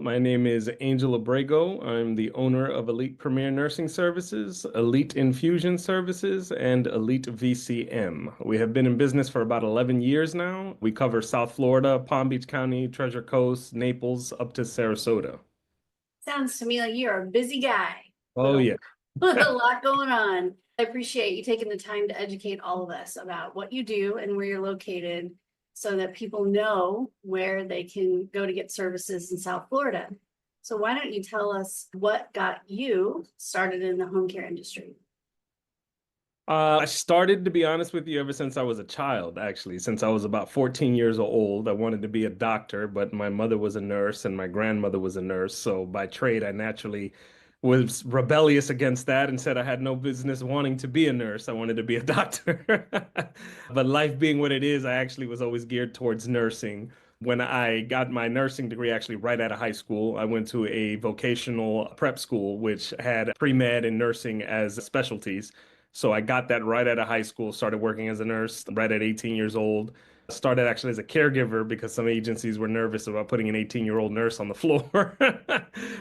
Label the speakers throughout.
Speaker 1: My name is Angel Abrego. I'm the owner of Elite Premier Nursing Services, Elite Infusion Services, and Elite VCM. We have been in business for about 11 years now. We cover South Florida, Palm Beach County, Treasure Coast, Naples, up to Sarasota.
Speaker 2: Sounds to me like you're a busy guy with
Speaker 1: Oh, yeah.
Speaker 2: with a lot going on. I appreciate you taking the time to educate all of us about what you do and where you're located so that people know where they can go to get services in South Florida. So why don't you tell us what got you started in the home care industry?
Speaker 1: I started, to be honest with you, ever since I was a child, actually. Since I was about 14 years old, I wanted to be a doctor, but my mother was a nurse and my grandmother was a nurse. So by trade, I naturally was rebellious against that and said I had no business wanting to be a nurse. I wanted to be a doctor. But life being what it is, I actually was always geared towards nursing. When I got my nursing degree, actually right out of high school, I went to a vocational prep school, which had pre-med and nursing as specialties. So I got that right out of high school, started working as a nurse right at 18 years old. Started actually as a caregiver because some agencies were nervous about putting an 18-year-old nurse on the floor.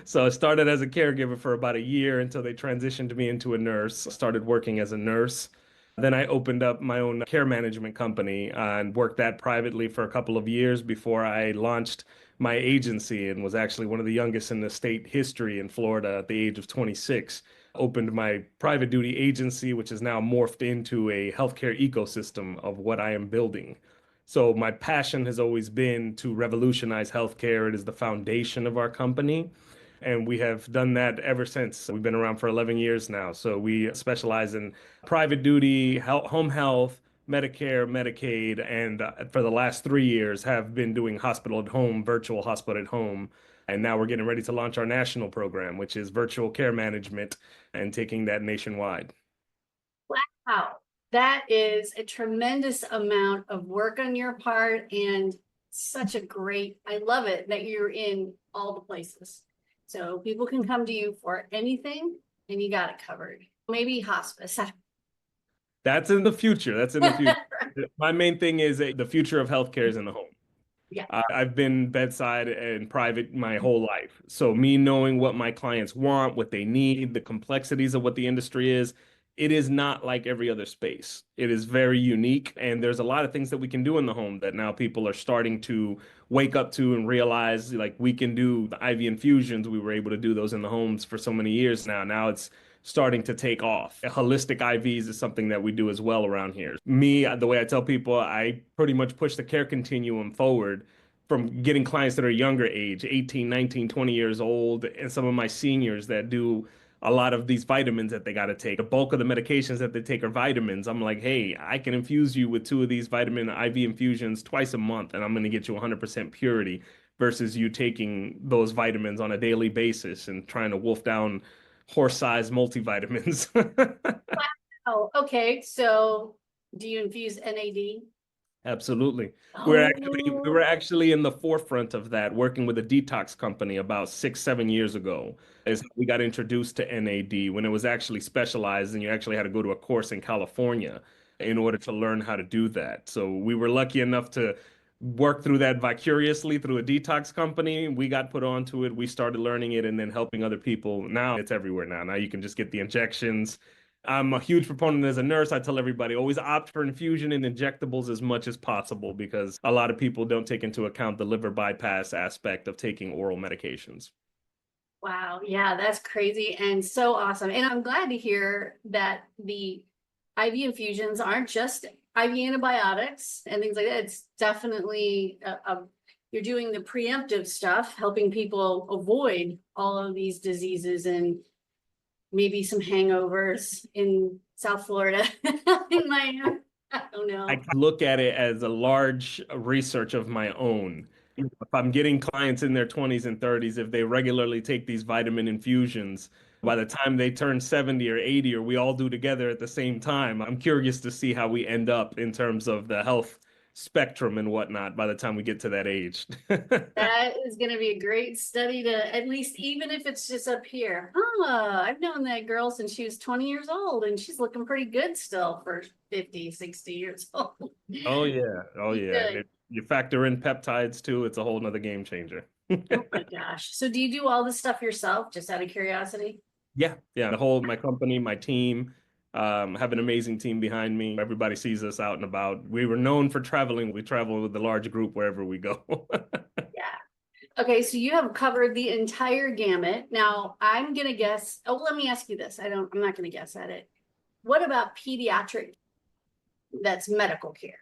Speaker 1: So I started as a caregiver for about a year until they transitioned me into a nurse. Started working as a nurse. Then I opened up my own care management company and worked that privately for a couple of years before I launched my agency and was actually one of the youngest in the state history in Florida at the age of 26. Opened my private duty agency, which is now morphed into a healthcare ecosystem of what I am building. So my passion has always been to revolutionize healthcare. It is the foundation of our company. And we have done that ever since. We've been around for 11 years now. So we specialize in private duty, home health, Medicare, Medicaid, and for the last 3 years have been doing hospital at home, virtual hospital at home. And now we're getting ready to launch our national program, which is virtual care management and taking that nationwide.
Speaker 2: Wow, that is a tremendous amount of work on your part and such a great, I love it that you're in all the places. So people can come to you for anything and you got it covered. Maybe hospice.
Speaker 1: That's in the future. That's in the future.
Speaker 2: Right.
Speaker 1: My main thing is the future of healthcare is in the home.
Speaker 2: Yeah.
Speaker 1: I've been bedside and private my whole life. So me knowing what my clients want, what they need, the complexities of what the industry is, it is not like every other space. It is very unique, and there's a lot of things that we can do in the home that now people are starting to wake up to and realize like we can do the IV infusions. We were able to do those in the homes for so many years now. Now it's starting to take off. Holistic IVs is something that we do as well around here. Me, the way I tell people, I pretty much push the care continuum forward from getting clients that are younger age, 18, 19, 20 years old, and some of my seniors that do a lot of these vitamins that they got to take. The bulk of the medications that they take are vitamins. I'm like, hey, I can infuse you with 2 of these vitamin IV infusions twice a month, and I'm going to get you 100% purity versus you taking those vitamins on a daily basis and trying to wolf down horse-sized multivitamins.
Speaker 2: Oh, okay. So do you infuse NAD?
Speaker 1: Absolutely. We were
Speaker 2: Oh,
Speaker 1: actually in the forefront of that, working with a detox company about 6, 7 years ago. Is we got introduced to NAD when it was actually specialized, and you actually had to go to a course in California in order to learn how to do that. So we were lucky enough to work through that vicariously through a detox company. We got put onto it. We started learning it and then helping other people. Now it's everywhere now. Now you can just get the injections. I'm a huge proponent as a nurse. I tell everybody always opt for infusion and injectables as much as possible because a lot of people don't take into account the liver bypass aspect of taking oral medications.
Speaker 2: wow. Yeah, that's crazy and so awesome. And I'm glad to hear that the IV infusions aren't just IV antibiotics and things like that. It's definitely you're doing the preemptive stuff, helping people avoid all of these diseases and maybe some hangovers in South Florida. In my, I don't
Speaker 1: I
Speaker 2: know.
Speaker 1: look at it as a large research of my own. If I'm getting clients in their 20s and 30s, if they regularly take these vitamin infusions, by the time they turn 70 or 80, or we all do together at the same time, I'm curious to see how we end up in terms of the health spectrum and whatnot by the time we get to that age.
Speaker 2: That is going to be a great study to at least, even if it's just up here. I've known that girl since she was 20 years old and she's looking pretty good still for 50, 60 years old.
Speaker 1: Oh yeah. Oh
Speaker 2: She's
Speaker 1: yeah.
Speaker 2: good.
Speaker 1: You factor in peptides too, it's a whole nother game changer.
Speaker 2: Oh my gosh. So do you do all this stuff yourself, just out of curiosity?
Speaker 1: Yeah, yeah. My company, my team, have an amazing team behind me. Everybody sees us out and about. We were known for traveling. We travel with a large group wherever we go.
Speaker 2: Yeah. Okay, so you have covered the entire gamut. Now, I'm gonna guess, oh, let me ask you this. I'm not gonna guess at it. What about pediatric that's medical care?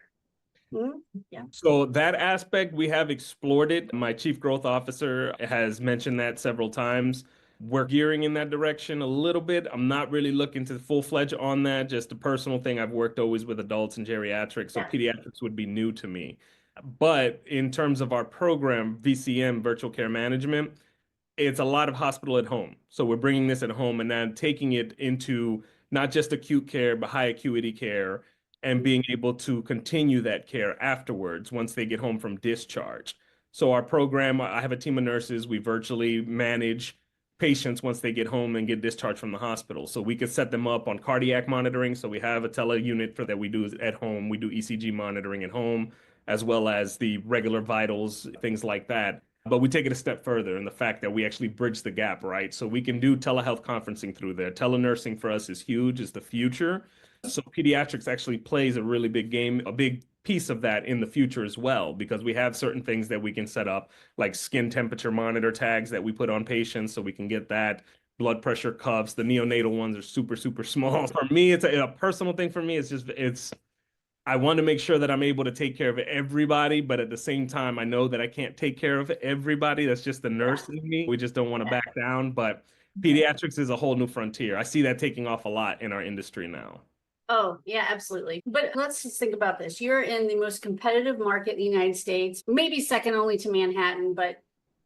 Speaker 2: Hmm? Yeah.
Speaker 1: So that aspect, we have explored it. My chief growth officer has mentioned that several times. We're gearing in that direction a little bit. I'm not really looking to full-fledged on that, just a personal thing. I've worked always with adults and geriatrics, so
Speaker 2: Yeah.
Speaker 1: pediatrics would be new to me. But in terms of our program, VCM, virtual care management, it's a lot of hospital at home. So we're bringing this at home and then taking it into not just acute care, but high acuity care and being able to continue that care afterwards once they get home from discharge. So our program, I have a team of nurses. We virtually manage patients once they get home and get discharged from the hospital. So we could set them up on cardiac monitoring. So we have a tele unit for that we do at home. We do ECG monitoring at home, as well as the regular vitals, things like that. But we take it a step further in the fact that we actually bridge the gap, right? So we can do telehealth conferencing through there. Telenursing for us is huge, is the future. So pediatrics actually plays a really big game, a big piece of that in the future as well, because we have certain things that we can set up, like skin temperature monitor tags that we put on patients so we can get that. Blood pressure cuffs. The neonatal ones are super, super small. For me, it's a personal thing for me. I want to make sure that I'm able to take care of everybody, but at the same time, I know that I can't take care of everybody. That's just the
Speaker 2: Yeah.
Speaker 1: nurse in me. We just don't want to
Speaker 2: Yeah.
Speaker 1: back down. But
Speaker 2: Okay.
Speaker 1: pediatrics is a whole new frontier. I see that taking off a lot in our industry now.
Speaker 2: Oh, yeah, absolutely. But let's just think about this. You're in the most competitive market in the United States, maybe second only to Manhattan, but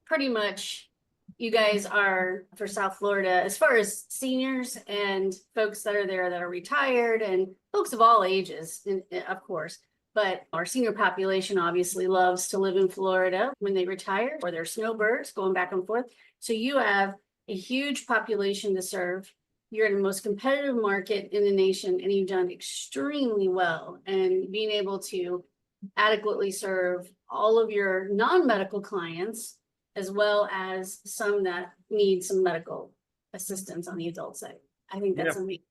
Speaker 2: pretty much you guys are for South Florida, as far as seniors and folks that are there that are retired and folks of all ages, of course. But our senior population obviously loves to live in Florida when they retire or they're snowbirds going back and forth. So you have a huge population to serve. You're in the most competitive market in the nation and you've done extremely well. And being able to adequately serve all of your non-medical clients, as well as some that need some medical assistance on the adult side. I think
Speaker 1: Yeah.
Speaker 2: that's amazing.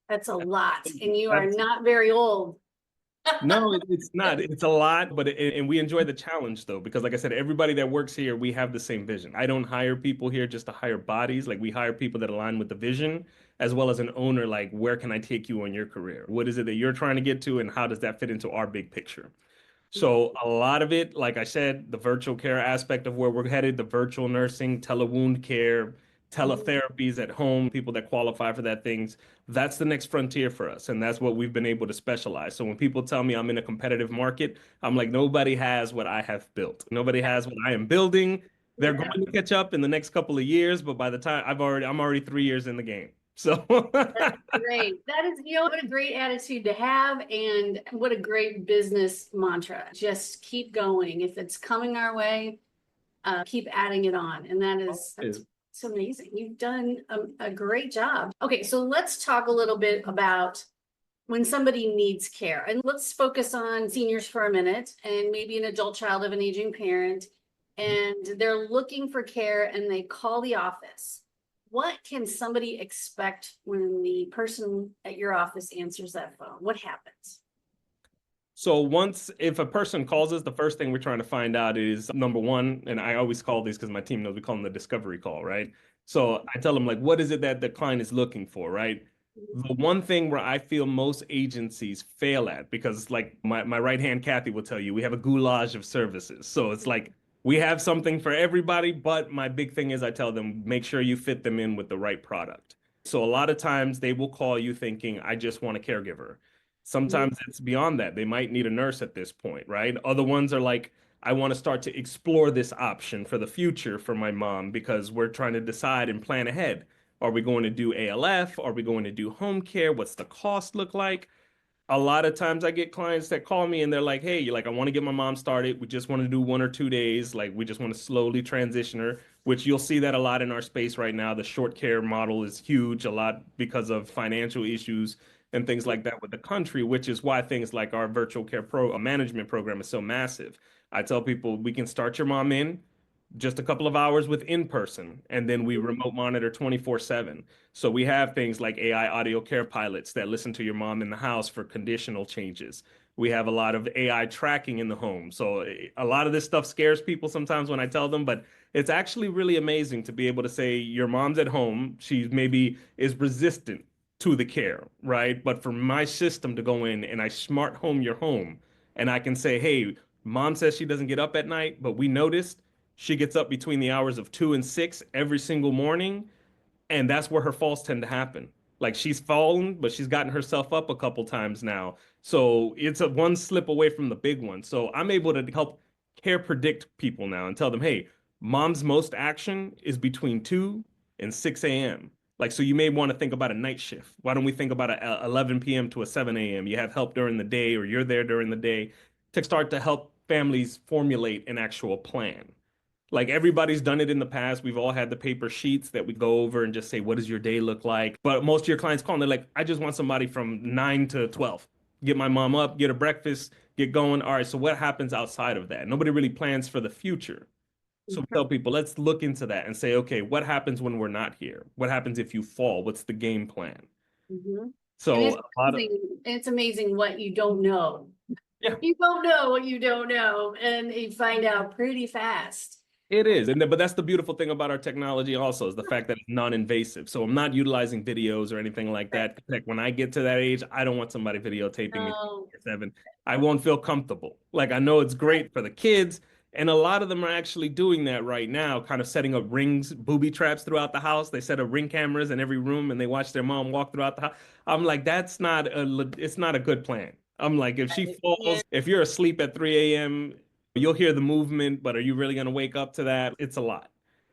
Speaker 2: That's a lot. And you are
Speaker 1: That's
Speaker 2: not very old.
Speaker 1: No, it's not. It's a lot, but and we enjoy the challenge though, because like I said, everybody that works here, we have the same vision. I don't hire people here just to hire bodies. Like we hire people that align with the vision, as well as an owner. Like, where can I take you on your career? What is it that you're trying to get to, and how does that fit into our big picture? So a lot of it, like I said, the virtual care aspect of where we're headed, the virtual nursing, telewound care, teletherapies at home, people that qualify for that things, that's the next frontier for us. And that's what we've been able to specialize. So when people tell me I'm in a competitive market, I'm like, nobody has what I have built. Nobody has what I am building. They're
Speaker 2: Yeah.
Speaker 1: going to catch up in the next couple of years, but by the time I'm already 3 years in the game. So
Speaker 2: That's great. That is, what a great attitude to have and what a great business mantra. Just keep going. If it's coming our way, keep adding it on. And that's it's amazing. You've done a great job. Okay, so let's talk a little bit about when somebody needs care. And let's focus on seniors for a minute and maybe an adult child of an aging parent. And they're looking for care and they call the office. What can somebody expect when the person at your office answers that phone? What happens?
Speaker 1: So if a person calls us, the first thing we're trying to find out is number one, and I always call these because my team knows we call them the discovery call, right? So I tell them like, what is it that the client is looking for, right? The one thing where I feel most agencies fail at, because like my right hand Kathy will tell you, we have a goulash of services. So it's like we have something for everybody, but my big thing is I tell them, make sure you fit them in with the right product. So a lot of times they will call you thinking, I just want a caregiver. Sometimes it's beyond that. They might need a nurse at this point, right? Other ones are like, I want to start to explore this option for the future for my mom because we're trying to decide and plan ahead. Are we going to do ALF? Are we going to do home care? What's the cost look like? A lot of times I get clients that call me and they're like, hey, you're like, I want to get my mom started. We just want to do 1 or 2 days. Like, we just want to slowly transition her, which you'll see that a lot in our space right now. The short care model is huge, a lot because of financial issues and things like that with the country, which is why things like our virtual care management program is so massive. I tell people we can start your mom in, just a couple of hours with in person, and then we remote monitor 24/7. So we have things like AI audio care pilots that listen to your mom in the house for conditional changes. We have a lot of AI tracking in the home. So a lot of this stuff scares people sometimes when I tell them, but it's actually really amazing to be able to say your mom's at home, she maybe is resistant to the care, right? But for my system to go in and I smart home your home, and I can say, hey, mom says she doesn't get up at night, but we noticed she gets up between the hours of 2 and 6 every single morning, and that's where her falls tend to happen. Like she's fallen, but she's gotten herself up a couple times now. So it's a one slip away from the big one. So I'm able to help care predict people now and tell them, hey, mom's most action is between 2 and 6 a.m. Like, so you may want to think about a night shift. Why don't we think about a 11 p.m. to a 7 a.m.? You have help during the day, or you're there during the day to start to help families formulate an actual plan. Like everybody's done it in the past. We've all had the paper sheets that we go over and just say, what does your day look like? But most of your clients call and they're like, I just want somebody from 9 to 12. Get my mom up, get her breakfast, get going. All right, so what happens outside of that? Nobody really plans for the future. So we tell people, let's look into that and say, okay, what happens when we're not here? What happens if you fall? What's the game plan?
Speaker 2: Mhm. And
Speaker 1: So a lot of,
Speaker 2: it's amazing what you don't know.
Speaker 1: yeah.
Speaker 2: You don't know what you don't know, and you find out pretty fast.
Speaker 1: It is, but that's the beautiful thing about our technology also is the fact that it's non-invasive. So I'm not utilizing videos or anything like
Speaker 2: Right.
Speaker 1: that. Like when I get to that age, I don't want somebody videotaping me
Speaker 2: No,
Speaker 1: 7. I won't feel comfortable. Like I know it's great for the kids, and a lot of them are actually doing that right now, kind of setting up rings, booby traps throughout the house. They set up ring cameras in every room, and they watch their mom walk throughout the house. I'm like, it's not a good plan. I'm like, if she
Speaker 2: right. Yeah,
Speaker 1: falls, if you're asleep at 3 a.m., you'll hear the movement, but are you really going to wake up to that? It's a lot.
Speaker 2: yes.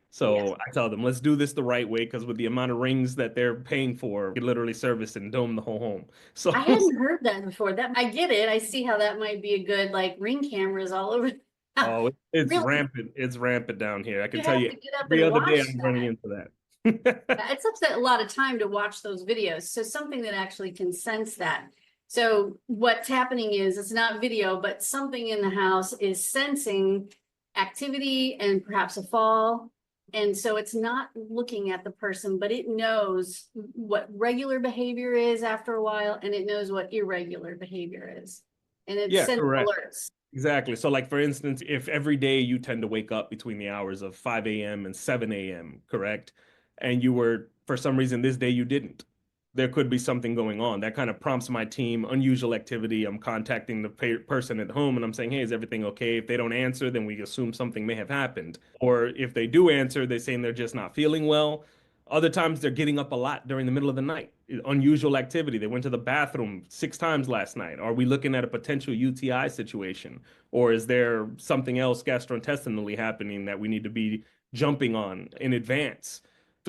Speaker 1: So I tell them, let's do this the right way because with the amount of rings that they're paying for, you could literally service and dome the whole home. So,
Speaker 2: I hadn't heard that before. That I get it. I see how that might be a good like ring cameras all over.
Speaker 1: oh, it's
Speaker 2: Really,
Speaker 1: rampant. It's rampant down here. I can
Speaker 2: you
Speaker 1: tell
Speaker 2: have
Speaker 1: you
Speaker 2: to get up
Speaker 1: every
Speaker 2: and
Speaker 1: other day
Speaker 2: watch
Speaker 1: I'm running
Speaker 2: that.
Speaker 1: into that.
Speaker 2: Yeah, it's upset a lot of time to watch those videos. So something that actually can sense that. So what's happening is it's not video, but something in the house is sensing activity and perhaps a fall. And so it's not looking at the person, but it knows what regular behavior is after a while, and it knows what irregular behavior is. And it
Speaker 1: Yeah,
Speaker 2: sends
Speaker 1: correct.
Speaker 2: alerts.
Speaker 1: Exactly. So, like for instance, if every day you tend to wake up between the hours of 5 a.m. and 7 a.m., correct? And you were, for some reason, this day you didn't. There could be something going on. That kind of prompts my team, unusual activity. I'm contacting the person at home and I'm saying, hey, is everything okay? If they don't answer, then we assume something may have happened. Or if they do answer, they're saying they're just not feeling well. Other times they're getting up a lot during the middle of the night. Unusual activity. They went to the bathroom 6 times last night. Are we looking at a potential UTI situation? Or is there something else gastrointestinally happening that we need to be jumping on in advance?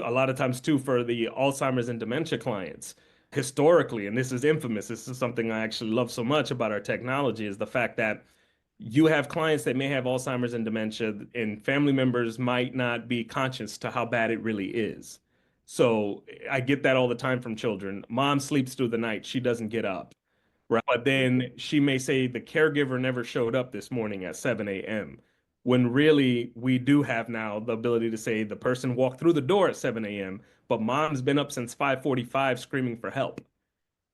Speaker 1: A lot of times, too, for the Alzheimer's and dementia clients, historically, and this is infamous, this is something I actually love so much about our technology, is the fact that you have clients that may have Alzheimer's and dementia, and family members might not be conscious to how bad it really is. So I get that all the time from children. Mom sleeps through the night, she doesn't get up. Right. But then she may say the caregiver never showed up this morning at 7 a.m. When really we do have now the ability to say the person walked through the door at 7 a.m., but mom's been up since 5:45 screaming for help.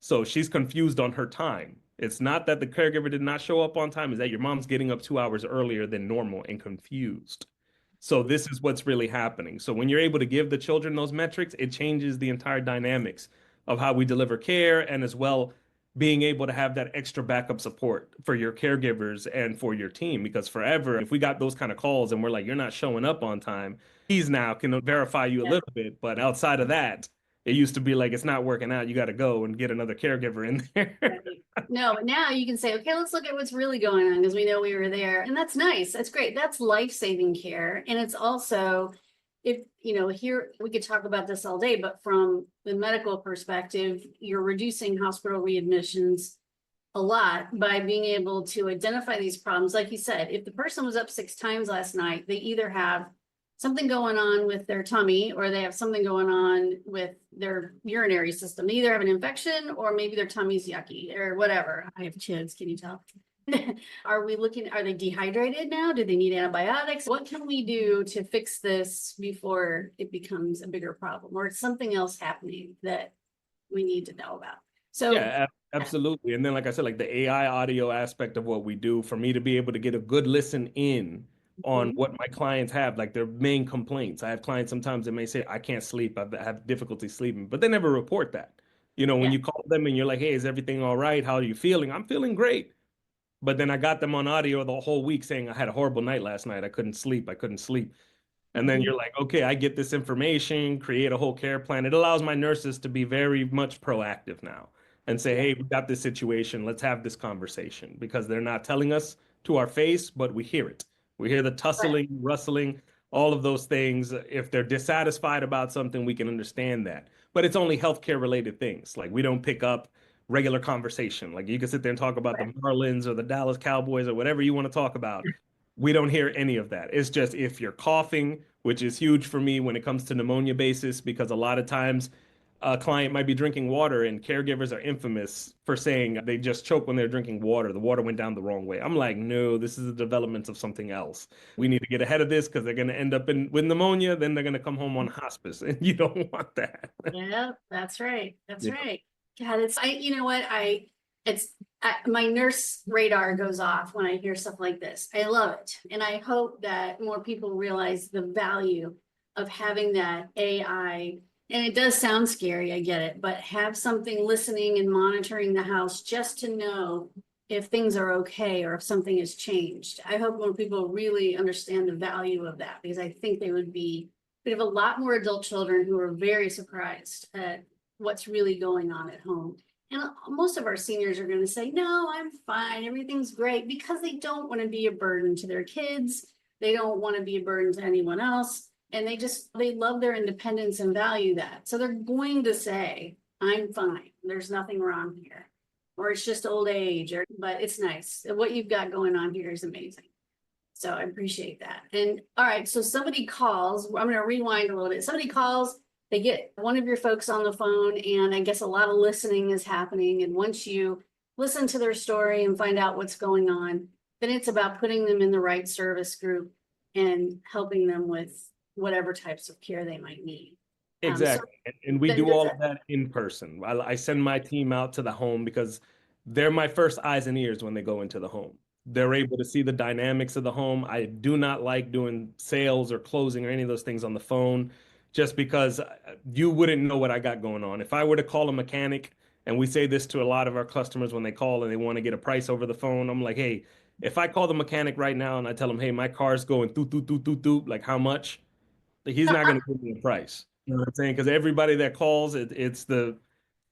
Speaker 1: So she's confused on her time. It's not that the caregiver did not show up on time, is that your mom's getting up 2 hours earlier than normal and confused. So this is what's really happening. So when you're able to give the children those metrics, it changes the entire dynamics of how we deliver care and as well being able to have that extra backup support for your caregivers and for your team. Because forever, if we got those kind of calls and we're like, you're not showing up on time, he's now can verify you a
Speaker 2: Yeah.
Speaker 1: little bit. But outside of that, it used to be like, it's not working out. You got to go and get another caregiver in there.
Speaker 2: Right. No, but now you can say, okay, let's look at what's really going on because we know we were there. And that's nice. That's great. That's life-saving care. And it's also, if, here we could talk about this all day, but from the medical perspective, you're reducing hospital readmissions a lot by being able to identify these problems. Like you said, if the person was up 6 times last night, they either have something going on with their tummy or they have something going on with their urinary system. They either have an infection or maybe their tummy's yucky or whatever. I have kids, can you tell? Are we looking, are they dehydrated now? Do they need antibiotics? What can we do to fix this before it becomes a bigger problem, or it's something else happening that we need to know about? So,
Speaker 1: Yeah,
Speaker 2: yeah.
Speaker 1: absolutely. And then, like I said, like the AI audio aspect of what we do, for me to be able to get a good listen in on
Speaker 2: Mhm.
Speaker 1: what my clients have, like their main complaints. I have clients sometimes that may say, I can't sleep, I have difficulty sleeping, but they never report that. You know, when
Speaker 2: Yeah.
Speaker 1: you call them and you're like, hey, is everything all right? How are you feeling? I'm feeling great. But then I got them on audio the whole week saying, I had a horrible night last night. I couldn't sleep. I couldn't sleep. And then
Speaker 2: Mhm.
Speaker 1: you're like, okay, I get this information, create a whole care plan. It allows my nurses to be very much proactive now and say,
Speaker 2: Yeah.
Speaker 1: hey, we got this situation. Let's have this conversation because they're not telling us to our face, but we hear it. We hear the
Speaker 2: Right.
Speaker 1: tussling, rustling, all of those things. If they're dissatisfied about something, we can understand that. But it's only healthcare related things. Like we don't pick up regular conversation. Like you can sit there and talk about the
Speaker 2: Right.
Speaker 1: Marlins or the Dallas Cowboys or whatever you want to talk about. We don't hear any of that. It's just if you're coughing, which is huge for me when it comes to pneumonia basis, because a lot of times a client might be drinking water and caregivers are infamous for saying they just choke when they're drinking water. The water went down the wrong way. I'm like, no, this is a development of something else. We need to get ahead of this because they're going to end up in with pneumonia, then they're going to come home on hospice, and you don't want that.
Speaker 2: Yeah, that's right. That's
Speaker 1: Yeah.
Speaker 2: right. God, it's, you know what, it's, my nurse radar goes off when I hear stuff like this. I love it. And I hope that more people realize the value of having that AI. And it does sound scary, I get it, but have something listening and monitoring the house just to know if things are okay or if something has changed. I hope more people really understand the value of that, because I think they would be, we have a lot more adult children who are very surprised at what's really going on at home. And most of our seniors are going to say, no, I'm fine. Everything's great, because they don't want to be a burden to their kids. They don't want to be a burden to anyone else. And they love their independence and value that. So they're going to say, I'm fine. There's nothing wrong here. Or it's just old age, but it's nice. What you've got going on here is amazing. So I appreciate that. And all right, so somebody calls, I'm going to rewind a little bit. Somebody calls, they get one of your folks on the phone, and I guess a lot of listening is happening. And once you listen to their story and find out what's going on, then it's about putting them in the right service group and helping them with whatever types of care they might need. So
Speaker 1: Exactly. And we
Speaker 2: then
Speaker 1: do
Speaker 2: does
Speaker 1: all
Speaker 2: that,
Speaker 1: of that in person. I send my team out to the home because they're my first eyes and ears when they go into the home. They're able to see the dynamics of the home. I do not like doing sales or closing or any of those things on the phone just because you wouldn't know what I got going on. If I were to call a mechanic, and we say this to a lot of our customers when they call and they want to get a price over the phone, I'm like, hey, if I call the mechanic right now and I tell him, hey, my car's going doot, doot, doot, doot, doot, like how much? Like, he's not going to give me a price. You know what I'm saying? Because everybody that calls, it's the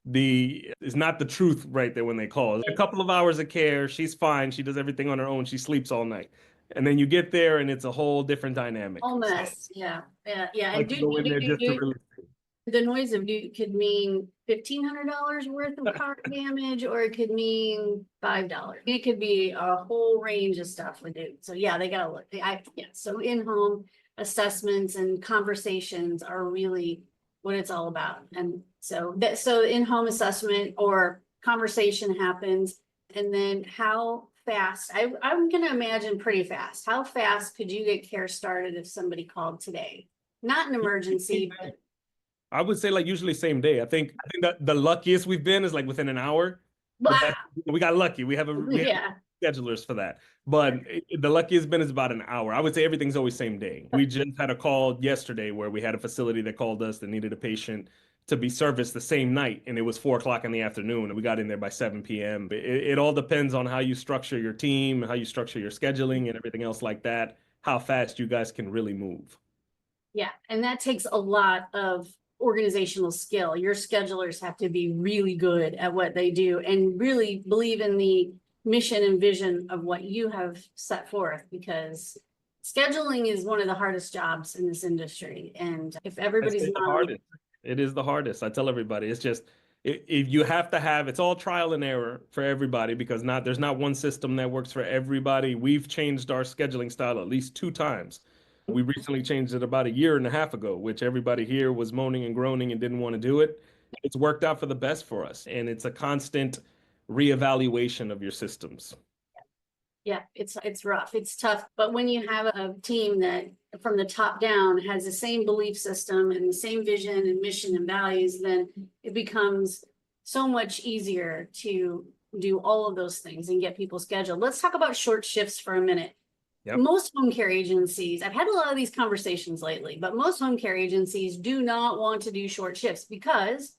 Speaker 1: it's not the truth right there when they call. A couple of hours of care, she's fine. She does everything on her own. She sleeps all night, and then you get there and it's a whole different dynamic.
Speaker 2: whole
Speaker 1: So
Speaker 2: mess. Yeah. Yeah. Yeah.
Speaker 1: I
Speaker 2: And
Speaker 1: like to go in there just to really.
Speaker 2: the noise of do could mean $1,500 worth of car damage, or it could mean $5. It could be a whole range of stuff with it. So yeah, they gotta look. Yeah. So in-home assessments and conversations are really what it's all about. And so in-home assessment or conversation happens, and then how fast? I'm gonna imagine pretty fast. How fast could you get care started if somebody called today? Not an emergency, but
Speaker 1: I would say like usually same day. I think that the luckiest we've been is like within an hour, but that
Speaker 2: wow.
Speaker 1: we got lucky. We have
Speaker 2: Yeah.
Speaker 1: schedulers for that. But the luckiest been is about an hour. I would say everything's always same day. We just had a call yesterday where we had a facility that called us that needed a patient to be serviced the same night, and it was 4 o'clock in the afternoon, and we got in there by 7 p.m. It all depends on how you structure your team, how you structure your scheduling, and everything else like that. How fast you guys can really move.
Speaker 2: Yeah. And that takes a lot of organizational skill. Your schedulers have to be really good at what they do and really believe in the mission and vision of what you have set forth, because scheduling is one of the hardest jobs in this industry. And if
Speaker 1: It's
Speaker 2: everybody's
Speaker 1: been the
Speaker 2: not on,
Speaker 1: hardest. It is the hardest. I tell everybody, it's just if you have to have, it's all trial and error for everybody because there's not one system that works for everybody. We've changed our scheduling style at least 2 times. We recently changed it about a year and a half ago, which everybody here was moaning and groaning and didn't want to do it. It's worked out for the best for us, and it's a constant reevaluation of your systems.
Speaker 2: Yeah, it's rough. It's tough. But when you have a team that from the top down has the same belief system and the same vision and mission and values, then it becomes so much easier to do all of those things and get people scheduled. Let's talk about short shifts for a minute.
Speaker 1: Yep.
Speaker 2: Most home care agencies, I've had a lot of these conversations lately, but most home care agencies do not want to do short shifts because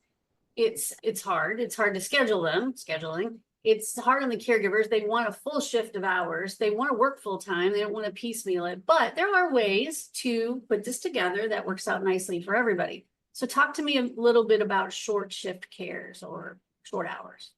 Speaker 2: it's hard. It's hard to schedule them, scheduling. It's hard on the caregivers. They want a full shift of hours. They want to work full time. They don't want to piecemeal it. But there are ways to put this together that works out nicely for everybody. So talk to me a little bit about short shift cares or short hours.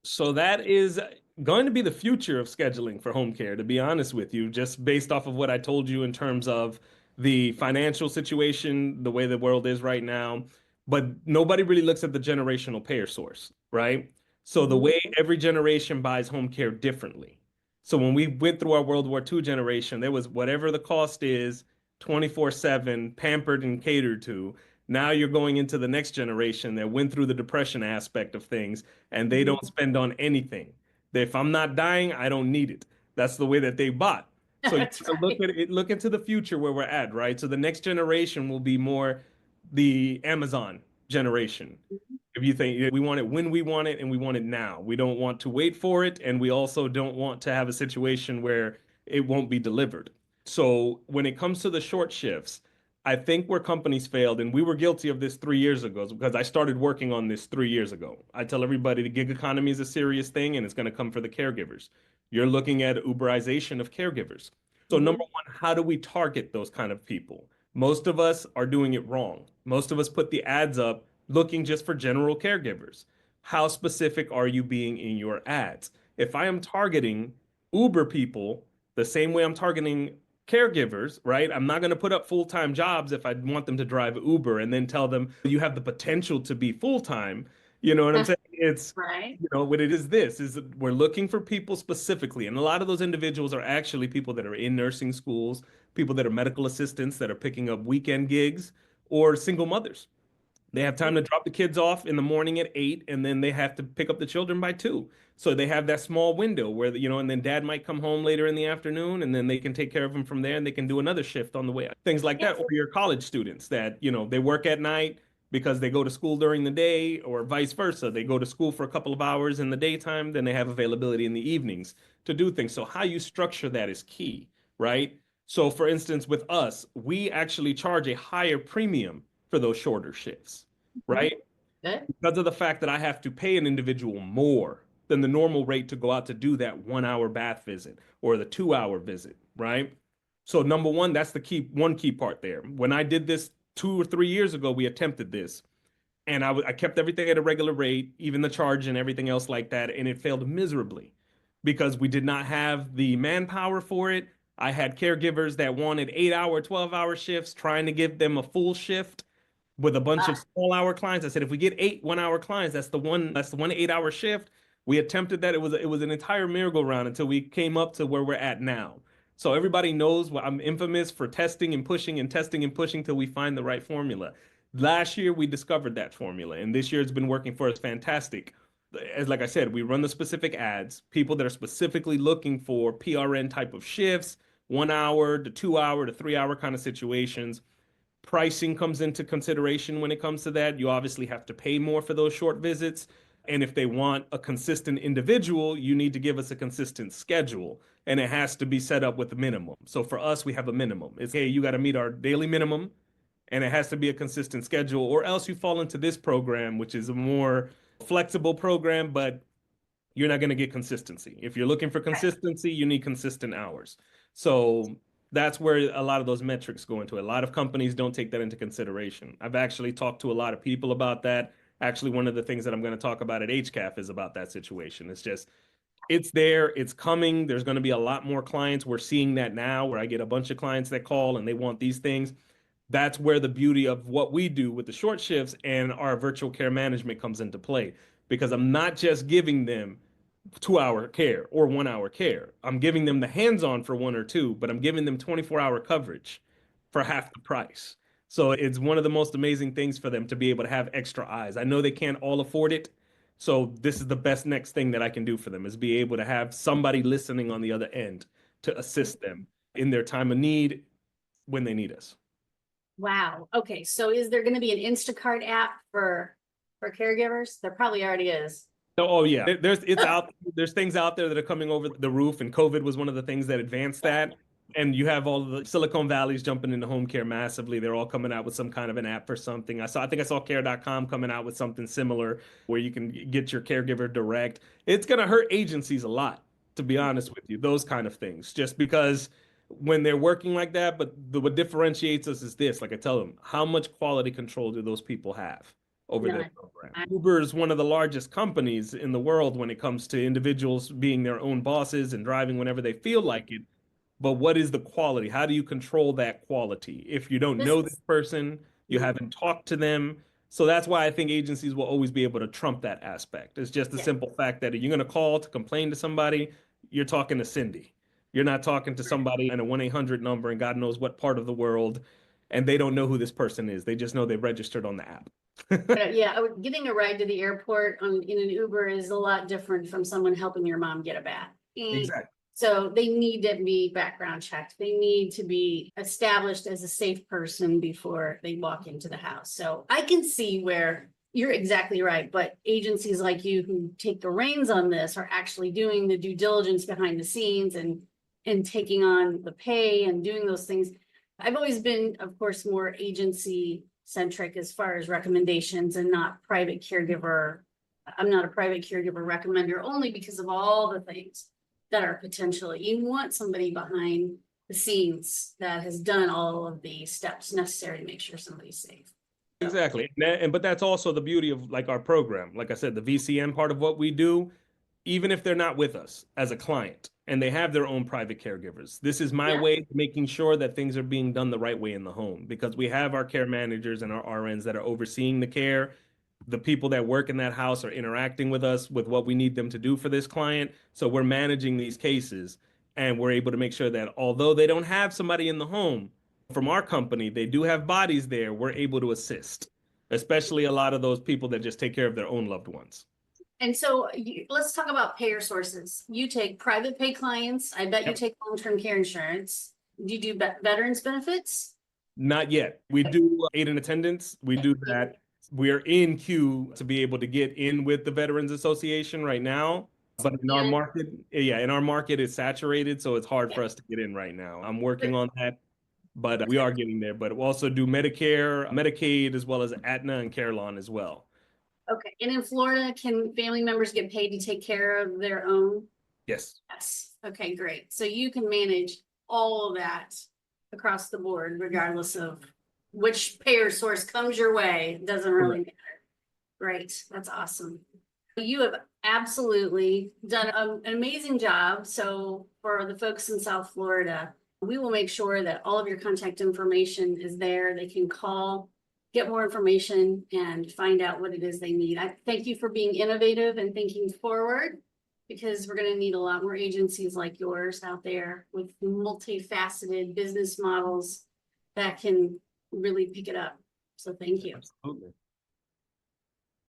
Speaker 1: So that is going to be the future of scheduling for home care, to be honest with you, just based off of what I told you in terms of the financial situation, the way the world is right now. But nobody really looks at the generational payer source, right? So the
Speaker 2: Mhm.
Speaker 1: way every generation buys home care differently. So when we went through our World War II generation, there was whatever the cost is, 24/7, pampered and catered to. Now you're going into the next generation that went through the depression aspect of things and they don't spend on anything. If I'm not dying, I don't need it. That's the way that they bought. So you
Speaker 2: That's
Speaker 1: have to look
Speaker 2: right.
Speaker 1: at it, look into the future where we're at, right? So the next generation will be more the Amazon generation. If you think we want it when we want it and we want it now, we don't want to wait for it, and we also don't want to have a situation where it won't be delivered. So when it comes to the short shifts, I think where companies failed, and we were guilty of this 3 years ago, because I started working on this 3 years ago. I tell everybody the gig economy is a serious thing, and it's going to come for the caregivers. You're looking at Uberization of caregivers. So number
Speaker 2: Mhm.
Speaker 1: one, how do we target those kind of people? Most of us are doing it wrong. Most of us put the ads up looking just for general caregivers. How specific are you being in your ads? If I am targeting Uber people the same way I'm targeting caregivers, right? I'm not going to put up full-time jobs if I want them to drive Uber and then tell them you have the potential to be full-time. You know what I'm saying? It's,
Speaker 2: Right.
Speaker 1: what it is this is that we're looking for people specifically. And a lot of those individuals are actually people that are in nursing schools, people that are medical assistants that are picking up weekend gigs, or single mothers. They have time to drop the kids off in the morning at 8, and then they have to pick up the children by 2. So they have that small window where, and then dad might come home later in the afternoon, and then they can take care of them from there, and they can do another shift on the way. Things like that.
Speaker 2: Yes.
Speaker 1: Or your college students that, they work at night because they go to school during the day, or vice versa. They go to school for a couple of hours in the daytime, then they have availability in the evenings to do things. So how you structure that is key, right? So for instance, with us, we actually charge a higher premium for those shorter shifts,
Speaker 2: Mhm.
Speaker 1: right?
Speaker 2: Good.
Speaker 1: Because of the fact that I have to pay an individual more than the normal rate to go out to do that 1 hour bath visit or the 2 hour visit, right? So number one, that's the key part there. When I did this 2 or 3 years ago, we attempted this and I kept everything at a regular rate, even the charge and everything else like that, and it failed miserably because we did not have the manpower for it. I had caregivers that wanted 8 hour, 12 hour shifts, trying to give them a full shift with a bunch of
Speaker 2: Ah,
Speaker 1: small hour clients. I said, if we get 8 1 hour clients, that's the one 8 hour shift. We attempted that. It was an entire merry-go-round until we came up to where we're at now. So everybody knows what I'm infamous for testing and pushing and testing and pushing till we find the right formula. Last year we discovered that formula, and this year it's been working for us fantastic. As like I said, we run the specific ads, people that are specifically looking for PRN type of shifts, 1 hour to 2 hour to 3 hour kind of situations. Pricing comes into consideration when it comes to that. You obviously have to pay more for those short visits. And if they want a consistent individual, you need to give us a consistent schedule. And it has to be set up with a minimum. So for us, we have a minimum. It's, hey, you got to meet our daily minimum, and it has to be a consistent schedule, or else you fall into this program, which is a more flexible program, but you're not going to get consistency. If you're looking for
Speaker 2: right.
Speaker 1: consistency, you need consistent hours. So that's where a lot of those metrics go into it. A lot of companies don't take that into consideration. I've actually talked to a lot of people about that. Actually, one of the things that I'm going to talk about at HCAF is about that situation. It's just, it's there, it's coming. There's going to be a lot more clients. We're seeing that now where I get a bunch of clients that call and they want these things. That's where the beauty of what we do with the short shifts and our virtual care management comes into play because I'm not just giving them 2 hour care or 1 hour care. I'm giving them the hands on for 1 or 2, but I'm giving them 24-hour coverage for half the price. So it's one of the most amazing things for them to be able to have extra eyes. I know they can't all afford it, So this is the best next thing that I can do for them is be able to have somebody listening on the other end to assist them in their time of need when they need us.
Speaker 2: Wow. Okay. So is there going to be an Instacart app for caregivers? There probably already is.
Speaker 1: Oh yeah, there's it's out. There's things out there that are coming over the roof, and COVID was one of the things that advanced that. And you have all of the Silicon Valley's jumping into home care massively. They're all coming out with some kind of an app for something. I think I saw care.com coming out with something similar where you can get your caregiver direct. It's gonna hurt agencies a lot, to be honest with you, those kind of things, just because when they're working like that, but what differentiates us is this, like I tell them, how much quality control do those people have over their
Speaker 2: None.
Speaker 1: program?
Speaker 2: I-
Speaker 1: Uber is one of the largest companies in the world when it comes to individuals being their own bosses and driving whenever they feel like it. But what is the quality? How do you control that quality? If you don't
Speaker 2: This
Speaker 1: know this
Speaker 2: is
Speaker 1: person, you haven't talked to them. So that's why I think agencies will always be able to trump that aspect. It's just the
Speaker 2: yeah.
Speaker 1: simple fact that if you're going to call to complain to somebody, you're talking to Cindy. You're not talking to somebody in a 1-800 number and God knows what part of the world, and they don't know who this person is. They just know they registered on the app.
Speaker 2: Yeah, getting a ride to the airport in an Uber is a lot different from someone helping your mom get a bath.
Speaker 1: Exactly.
Speaker 2: So they need to be background checked. They need to be established as a safe person before they walk into the house. So I can see where you're exactly right, but agencies like you who take the reins on this are actually doing the due diligence behind the scenes and taking on the pay and doing those things. I've always been, of course, more agency centric as far as recommendations and not private caregiver. I'm not a private caregiver recommender only because of all the things that are potentially, you want somebody behind the scenes that has done all of the steps necessary to make sure somebody's safe. So,
Speaker 1: Exactly. But that's also the beauty of like our program. Like I said, the VCM part of what we do, even if they're not with us as a client and they have their own private caregivers. This is my
Speaker 2: yeah,
Speaker 1: way of making sure that things are being done the right way in the home because we have our care managers and our RNs that are overseeing the care. The people that work in that house are interacting with us with what we need them to do for this client. So we're managing these cases and we're able to make sure that although they don't have somebody in the home from our company, they do have bodies there. We're able to assist, especially a lot of those people that just take care of their own loved ones.
Speaker 2: and so let's talk about payer sources. You take private pay clients. I bet you
Speaker 1: Yep.
Speaker 2: take long-term care insurance. Do you do veterans benefits?
Speaker 1: Not yet. We do aid in attendance. We do that. We're in queue to be able to get in with the Veterans Association right now. But in our
Speaker 2: And
Speaker 1: market, yeah, in our market, it's saturated, so it's hard for us to get in right now. I'm working on that, but we are getting there. But we also do Medicare, Medicaid, as well as Aetna and Carelon as well.
Speaker 2: okay, and in Florida, can family members get paid to take care of their own?
Speaker 1: Yes.
Speaker 2: Yes. Okay, great. So you can manage all of that across the board, regardless of which payer source comes your way. It doesn't really
Speaker 1: Correct.
Speaker 2: matter. Great. That's awesome. You have absolutely done an amazing job. So for the folks in South Florida, we will make sure that all of your contact information is there. They can call, get more information, and find out what it is they need. I thank you for being innovative and thinking forward, because we're going to need a lot more agencies like yours out there with multifaceted business models that can really pick it up. So thank you.
Speaker 1: Absolutely.